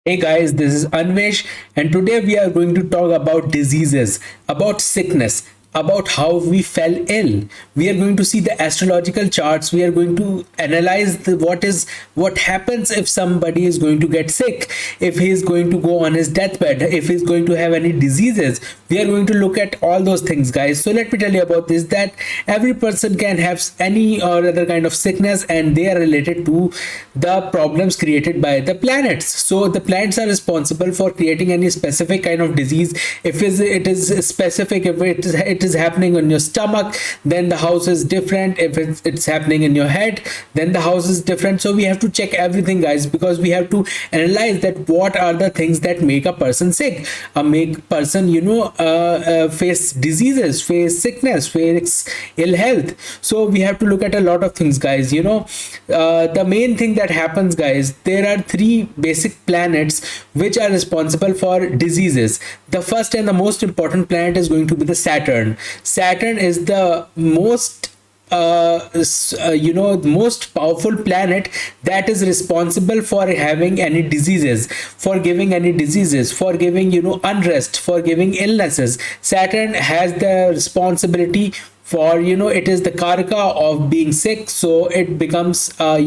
Hey guys, this is Anvesh, and today we are going to talk about diseases, about sickness, about how we fell ill. We are going to see the astrological charts. We are going to analyze what happens if somebody is going to get sick, if he is going to go on his deathbed, if he is going to have any diseases. We are going to look at all those things, guys. So let me tell you about this: that every person can have any or other kind of sickness, and they are related to the problems created by the planets. So the planets are responsible for creating any specific kind of disease. If it is specific, if it is happening in your stomach, then the house is different. If it's happening in your head, then the house is different. So we have to check everything, guys, because we have to analyze that what are the things that make a person sick, make person face diseases, face sickness, face ill health. So we have to look at a lot of things, guys. The main thing that happens, guys, there are three basic planets which are responsible for diseases. The first and the most important planet is going to be the Saturn is the most powerful planet that is responsible for having any diseases, for giving any diseases, for giving unrest, for giving illnesses. Saturn has the responsibility for, it is the karaka of being sick, so it becomes a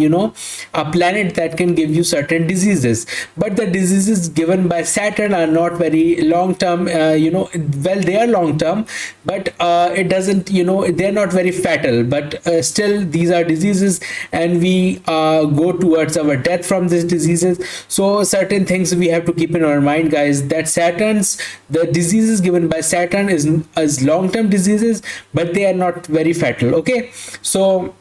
planet that can give you certain diseases. But the diseases given by Saturn are not very long term. Well, they are long term, but it doesn't, they're not very fatal, but still these are diseases, and we go towards our death from these diseases. So certain things we have to keep in our mind, guys, that the diseases given by Saturn is long term diseases, but they are not very fatal. Okay, so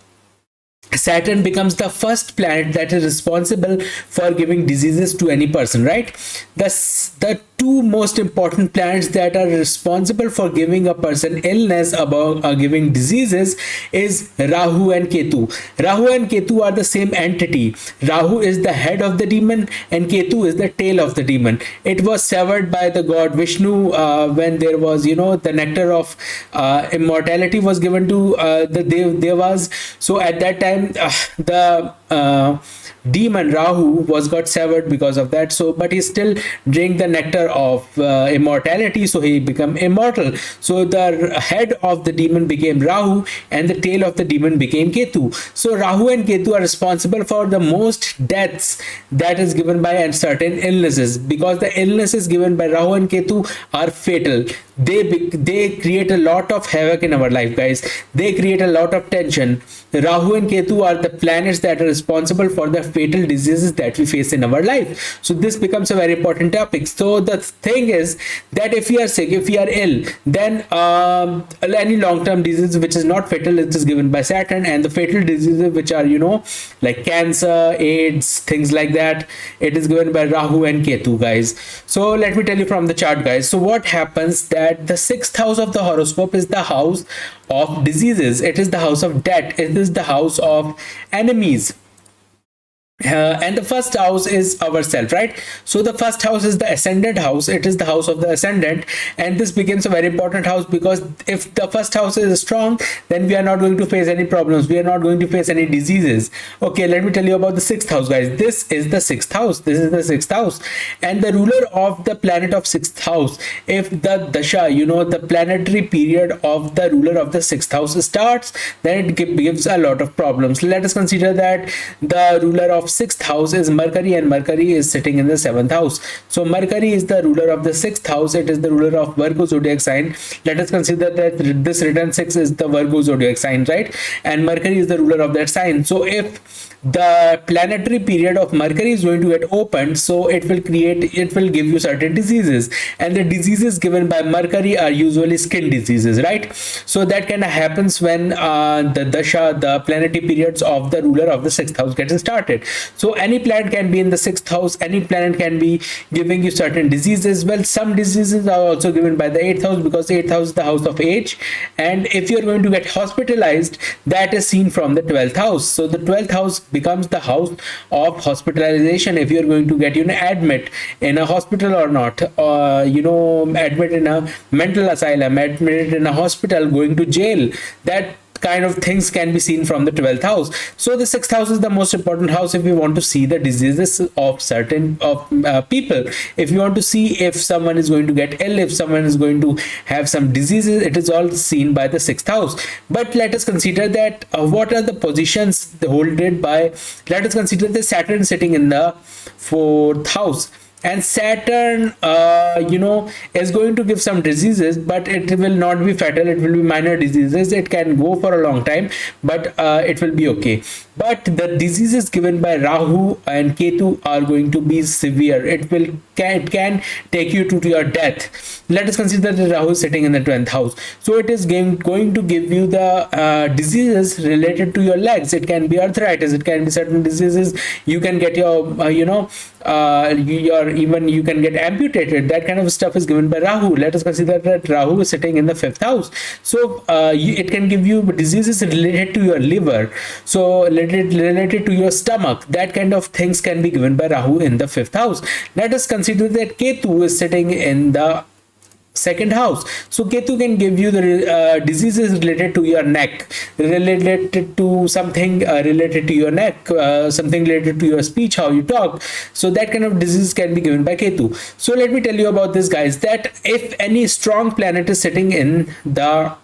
Saturn becomes the first planet that is responsible for giving diseases to any person, right? The two most important planets that are responsible for giving a person illness, about giving diseases, is Rahu and Ketu. Rahu and Ketu are the same entity. Rahu is the head of the demon, and Ketu is the tail of the demon. It was severed by the god Vishnu when there was, the nectar of immortality was given to the Devas. So at that time, the demon Rahu was got severed because of that. So but he still drank the nectar of immortality, so he became immortal. So the head of the demon became Rahu, and the tail of the demon became Ketu. So Rahu and Ketu are responsible for the most deaths that is given by certain illnesses, because the illnesses given by Rahu and Ketu are fatal. They create a lot of havoc in our life, guys. They create a lot of tension. Rahu and Ketu are the planets that are responsible for the fatal diseases that we face in our life. So this becomes a very important topic. So the thing is that if we are sick, if we are ill, then any long-term disease which is not fatal, it is given by Saturn, and the fatal diseases which are like cancer, AIDS, things like that, it is given by Rahu and Ketu, guys. So let me tell you from the chart, guys. So what happens that the sixth house of the horoscope is the house of diseases. It is the house of debt. It is the house of enemies. And the first house is ourself, right? So the first house is the ascendant house. It is the house of the ascendant, and this becomes a very important house, because if the first house is strong, then we are not going to face any problems, we are not going to face any diseases. Okay, let me tell you about the sixth house, guys. This is the sixth house. This is the sixth house, and the ruler of the planet of sixth house, if the dasha, the planetary period of the ruler of the sixth house starts, then it gives a lot of problems. Let us consider that the ruler of sixth house is Mercury, and Mercury is sitting in the seventh house. So Mercury is the ruler of the sixth house. It is the ruler of Virgo zodiac sign. Let us consider that this return 6 is the Virgo zodiac sign, right? And Mercury is the ruler of that sign. So if the planetary period of Mercury is going to get opened, so it will give you certain diseases, and the diseases given by Mercury are usually skin diseases, right? So that kind of happens when the dasha, the planetary periods of the ruler of the sixth house gets started. So any planet can be in the sixth house, any planet can be giving you certain diseases. Well, some diseases are also given by the eighth house, because the eighth house is the house of age, and if you're going to get hospitalized, that is seen from the 12th house. So the 12th house becomes the house of hospitalization. If you're going to get admit in a hospital or not, admit in a mental asylum, admitted in a hospital, going to jail, that kind of things can be seen from the 12th house. So the 6th house is the most important house if we want to see the diseases of certain people. If you want to see if someone is going to get ill, if someone is going to have some diseases, it is all seen by the 6th house. But let us consider that what are the positions holded by, let us consider the Saturn sitting in the 4th house. And Saturn is going to give some diseases, but it will not be fatal, it will be minor diseases. It can go for a long time, but it will be okay. But the diseases given by Rahu and Ketu are going to be severe. It can take you to your death. Let us consider that Rahu is sitting in the 10th house, so it is going to give you the diseases related to your legs. It can be arthritis, it can be certain diseases. You can get your even you can get amputated. That kind of stuff is given by Rahu. Let us consider that Rahu is sitting in the 5th house, so it can give you diseases related to your liver, so related to your stomach. That kind of things can be given by Rahu in the 5th house. Let us consider that Ketu is sitting in the 2nd house, so Ketu can give you the diseases related to your neck, related to something related to your neck, something related to your speech, how you talk. So that kind of disease can be given by Ketu. So let me tell you about this, guys, that if any strong planet is sitting in the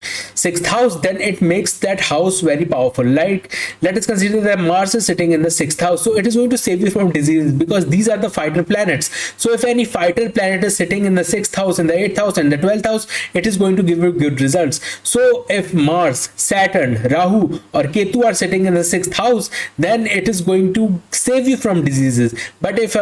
6th house, then it makes that house very powerful. Like, let us consider that Mars is sitting in the 6th house, so it is going to save you from diseases, because these are the fighter planets. So if any fighter planet is sitting in the 6th house, in the 8th house, and the 12th house, it is going to give you good results. So if Mars, Saturn, Rahu or Ketu are sitting in the 6th house, then it is going to save you from diseases. But if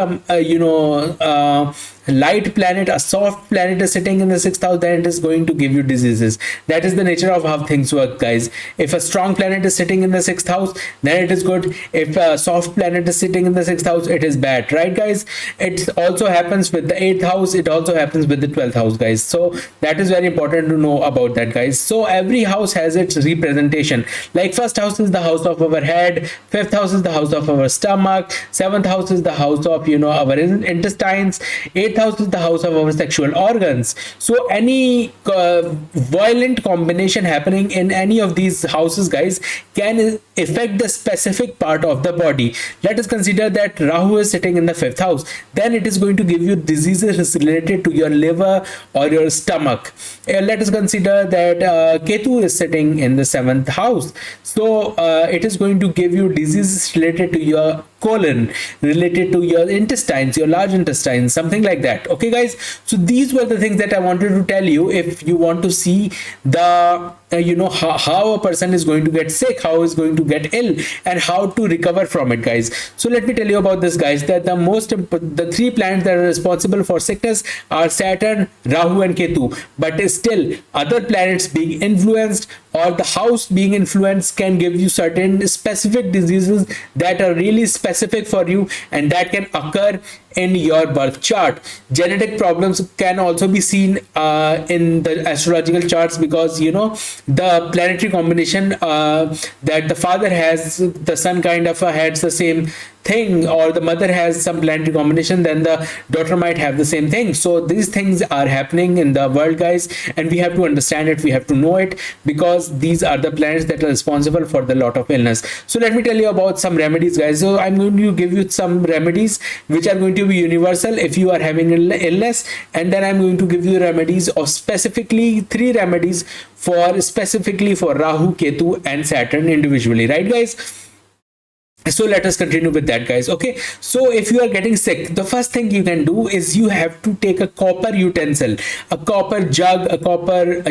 light planet, a soft planet is sitting in the 6th house, then it is going to give you diseases. That is the nature of how things work, guys. If a strong planet is sitting in the 6th house, then it is good. If a soft planet is sitting in the 6th house, it is bad, right, guys? It also happens with the 8th house, it also happens with the 12th house, guys. So that is very important to know about that, guys. So every house has its representation. Like, 1st house is the house of our head, 5th house is the house of our stomach, 7th house is the house of our intestines, 8th house is the house of our sexual organs. So any violent combination happening in any of these houses, guys, can affect the specific part of the body. Let us consider that Rahu is sitting in the 5th house, then it is going to give you diseases related to your liver or your stomach. Let us consider that Ketu is sitting in the 7th house, so it is going to give you diseases related to your colon, related to your intestines, your large intestines, something like that. Okay, guys, so these were the things that I wanted to tell you. If you want to see the how a person is going to get sick, how is going to get ill, and how to recover from it, guys. So let me tell you about this, guys, that the 3 planets that are responsible for sickness are Saturn, Rahu and Ketu. But still, other planets being influenced or the house being influenced can give you certain specific diseases that are really specific for you, and that can occur in your birth chart. Genetic problems can also be seen in the astrological charts, because the planetary combination that the father has, the son kind of has the same thing, or the mother has some planetary combination, then the daughter might have the same thing. So these things are happening in the world, guys, and we have to understand it, we have to know it, because these are the planets that are responsible for the lot of illness. So let me tell you about some remedies, guys. So I'm going to give you some remedies which are going to be universal if you are having an illness, and then I'm going to give you remedies of specifically 3 remedies specifically for Rahu, Ketu and Saturn individually, right, guys? So let us continue with that, guys. Okay, so if you are getting sick, the first thing you can do is you have to take a copper utensil, a copper jug, a copper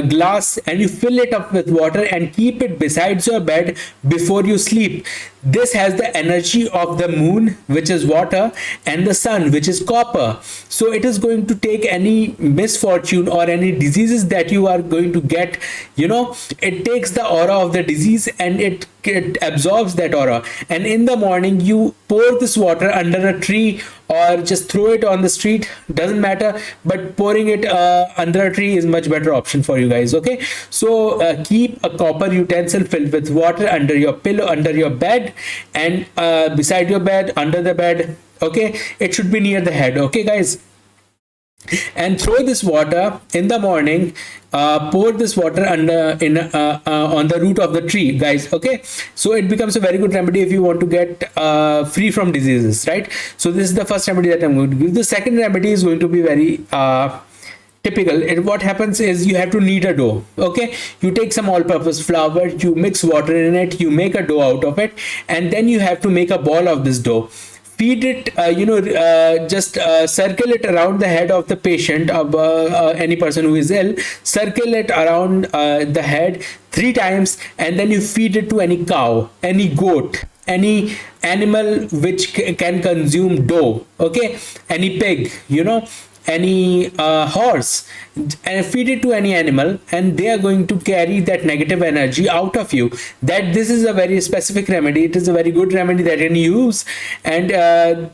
glass, and you fill it up with water and keep it beside your bed before you sleep. This has the energy of the moon, which is water, and the sun, which is copper. So it is going to take any misfortune or any diseases that you are going to get, it takes the aura of the disease and it absorbs that aura. And in the morning you pour this water under a tree or just throw it on the street, doesn't matter, but pouring it under a tree is much better option for you, guys. Okay, so keep a copper utensil filled with water under your pillow, under your bed, and beside your bed, under the bed. Okay, it should be near the head. Okay, guys. and throw this water in the morning. Pour this water under in on the root of the tree, guys. Okay, so it becomes a very good remedy if you want to get free from diseases, right? So this is the first remedy that I'm going to give. The second remedy is going to be very typical. What happens is you have to knead a dough. Okay, you take some all-purpose flour, you mix water in it, you make a dough out of it, and then you have to make a ball of this dough. Feed it, just circle it around the head of the patient, of any person who is ill. Circle it around the head 3 times, and then you feed it to any cow, any goat, any animal which can consume dough. Okay, any pig, any horse, and feed it to any animal, and they are going to carry that negative energy out of you. That this is a very specific remedy. It is a very good remedy that you can use, and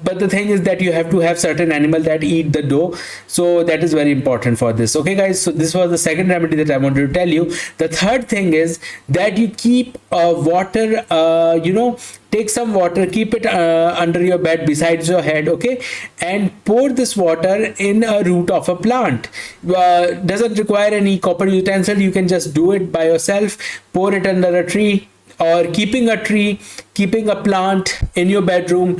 but the thing is that you have to have certain animal that eat the dough, so that is very important for this. Okay guys, so this was the second remedy that I wanted to tell you. The third thing is that you keep water, take some water, keep it under your bed besides your head. Okay, and pour this water in a root of a plant. Doesn't require any copper utensil. You can just do it by yourself. Pour it under a tree, or keeping a tree, keeping a plant in your bedroom,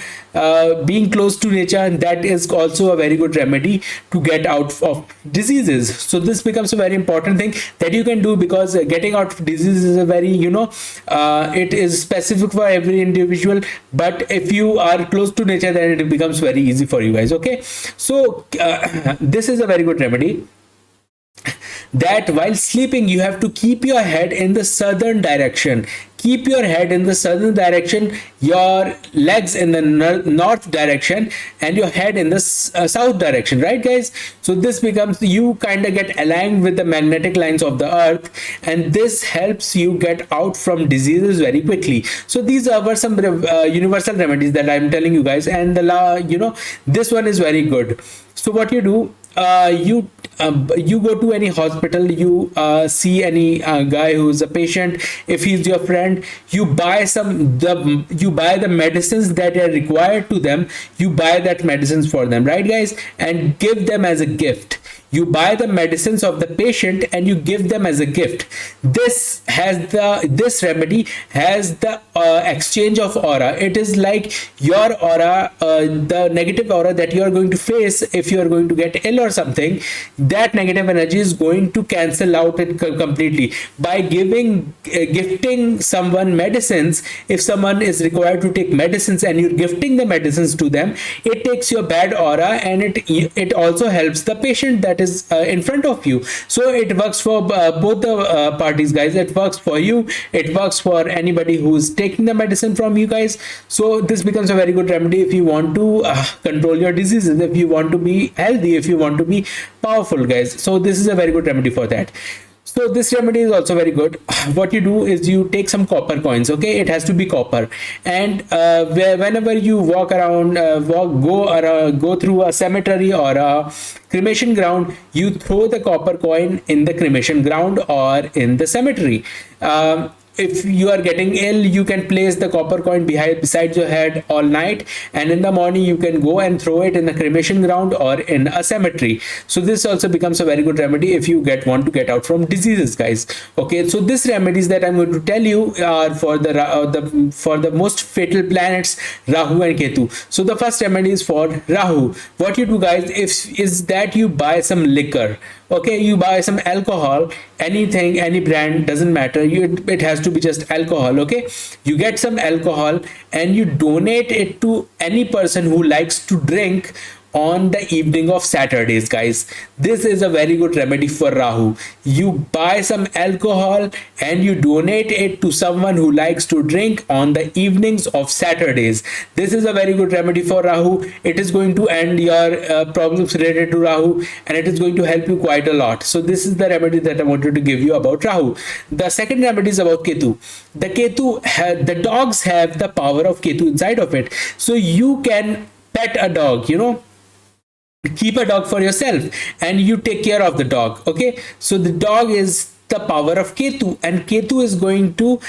being close to nature, and that is also a very good remedy to get out of diseases. So this becomes a very important thing that you can do, because getting out of disease is a very, it is specific for every individual, but if you are close to nature, then it becomes very easy for you guys. Okay, so this is a very good remedy, that while sleeping you have to keep your head in the southern direction. Keep your head in the southern direction, your legs in the north direction, and your head in the south direction, right guys? So this becomes, you kind of get aligned with the magnetic lines of the earth, and this helps you get out from diseases very quickly. So these were some universal remedies that I'm telling you guys, and this one is very good. So what you do, you go to any hospital, you see any guy who is a patient. If he's your friend, you buy the medicines that are required to them. You buy that medicines for them, right guys, and give them as a gift. You buy the medicines of the patient and you give them as a gift. This remedy has the exchange of aura. It is like your aura, the negative aura that you are going to face if you are going to get ill or something. That negative energy is going to cancel out it completely by gifting someone medicines. If someone is required to take medicines and you're gifting the medicines to them, it takes your bad aura, and it also helps the patient that is in front of you. So it works for both the parties, guys. It works for you, it works for anybody who's taking the medicine from you guys. So this becomes a very good remedy if you want to control your diseases, if you want to be healthy, if you want to be powerful, guys. So this is a very good remedy for that. So this remedy is also very good. What you do is you take some copper coins. Okay, it has to be copper, and whenever you walk around, go through a cemetery or a cremation ground, you throw the copper coin in the cremation ground or in the cemetery. If you are getting ill, you can place the copper coin beside your head all night, and in the morning you can go and throw it in the cremation ground or in a cemetery. So this also becomes a very good remedy if you want to get out from diseases, guys. Okay, so these remedies that I'm going to tell you are for the most fatal planets, Rahu and Ketu. So the first remedy is for Rahu. What you do, guys, is that you buy some liquor. Okay, you buy some alcohol, anything, any brand, doesn't matter. It has to be just alcohol. Okay, you get some alcohol and you donate it to any person who likes to drink on the evening of Saturdays, guys. This is a very good remedy for Rahu. You buy some alcohol and you donate it to someone who likes to drink on the evenings of Saturdays. This is a very good remedy for Rahu. It is going to end your problems related to Rahu, and it is going to help you quite a lot. So this is the remedy that I wanted to give you about Rahu. The second remedy is about Ketu. The dogs have the power of Ketu inside of it. So you can pet a dog, keep a dog for yourself, and you take care of the dog. Okay, so the dog is the power of Ketu, and Ketu is going to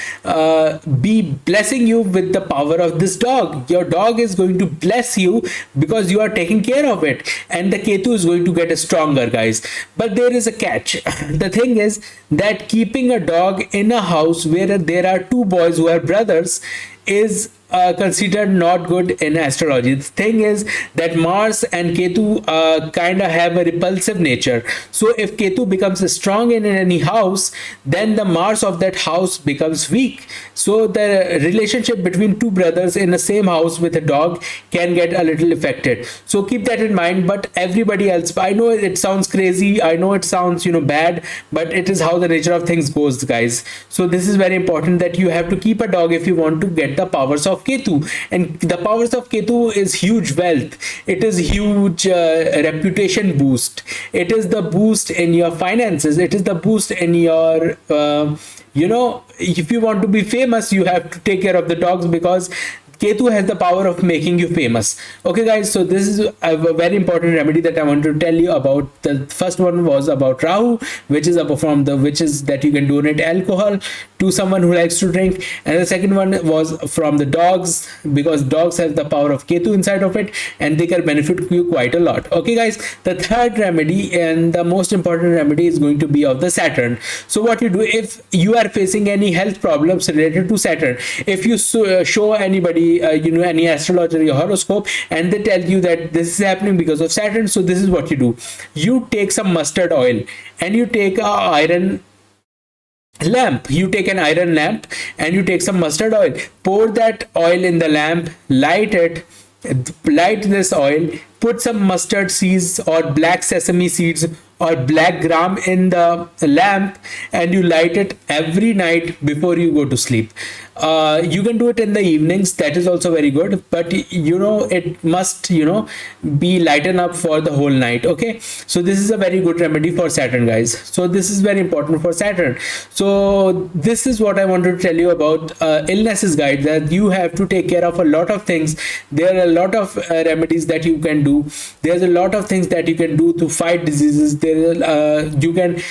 be blessing you with the power of this dog. Your dog is going to bless you because you are taking care of it, and the Ketu is going to get stronger, guys. But there is a catch. The thing is that keeping a dog in a house where there are two boys who are brothers is considered not good in astrology. The thing is that Mars and Ketu kind of have a repulsive nature. So if Ketu becomes strong in any house, then the Mars of that house becomes weak. So the relationship between two brothers in the same house with a dog can get a little affected. So keep that in mind. But everybody else, I know it sounds crazy, I know it sounds bad, but it is how the nature of things goes, guys. So this is very important, that you have to keep a dog if you want to get the powers of Ketu. And the powers of Ketu is huge wealth, it is huge reputation boost, it is the boost in your finances, it is the boost in your if you want to be famous, you have to take care of the dogs, because Ketu has the power of making you famous. Okay, guys, so this is a very important remedy that I want to tell you about. The first one was about Rahu, which is that you can donate alcohol to someone who likes to drink, and the second one was from the dogs, because dogs have the power of Ketu inside of it, and they can benefit you quite a lot. Okay, guys, the third remedy and the most important remedy is going to be of the Saturn. So what you do if you are facing any health problems related to Saturn, if you show anybody any astrology or horoscope, and they tell you that this is happening because of Saturn, so this is what you do. You take some mustard oil and you take an iron lamp, and you take some mustard oil, pour that oil in the lamp, light this oil, put some mustard seeds or black sesame seeds or black gram in the lamp, and you light it every night before you go to sleep. You can do it in the evenings, that is also very good, but it must be lighten up for the whole night. Okay, so this is a very good remedy for Saturn, guys. So this is very important for Saturn. So this is what I wanted to tell you about illnesses, guys, that you have to take care of a lot of things. There are a lot of remedies that you can do. There's a lot of things that you can do to fight diseases. You can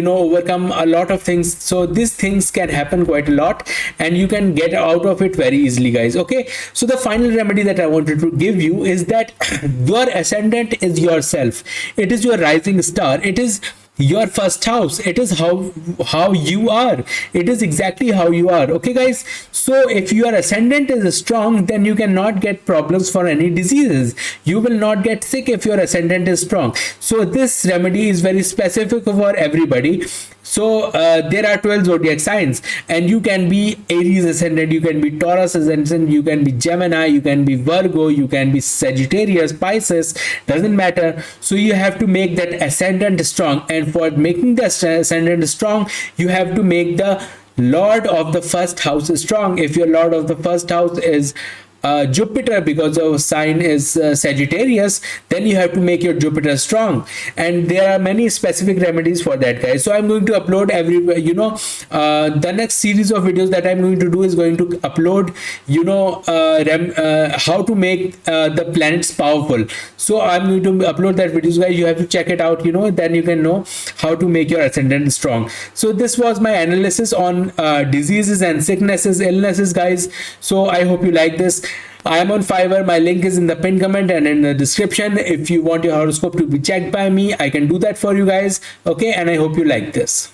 overcome a lot of things. So these things can happen quite a lot, and you can get out of it very easily, guys. Okay, so the final remedy that I wanted to give you is that your ascendant is yourself. It is your rising star. It is your first house. It is how you are. It is exactly how you are. Okay, guys, so if your ascendant is strong, then you cannot get problems for any diseases. You will not get sick if your ascendant is strong. So this remedy is very specific for everybody. So there are 12 zodiac signs, and you can be Aries ascendant, you can be Taurus ascendant, you can be Gemini, you can be Virgo, you can be Sagittarius, Pisces, doesn't matter. So you have to make that ascendant strong, and for making the ascendant strong, you have to make the Lord of the first house strong. If your Lord of the first house is Jupiter, because our sign is Sagittarius, then you have to make your Jupiter strong, and there are many specific remedies for that, guys. So I'm going to upload the next series of videos that I'm going to do is going to upload how to make the planets powerful. So I'm going to upload that videos, guys. You have to check it out, then you can know how to make your ascendant strong. So this was my analysis on diseases and sicknesses, illnesses, guys. So I hope you like this. I am on Fiverr. My link is in the pinned comment and in the description. If you want your horoscope to be checked by me, I can do that for you guys. Okay, and I hope you like this.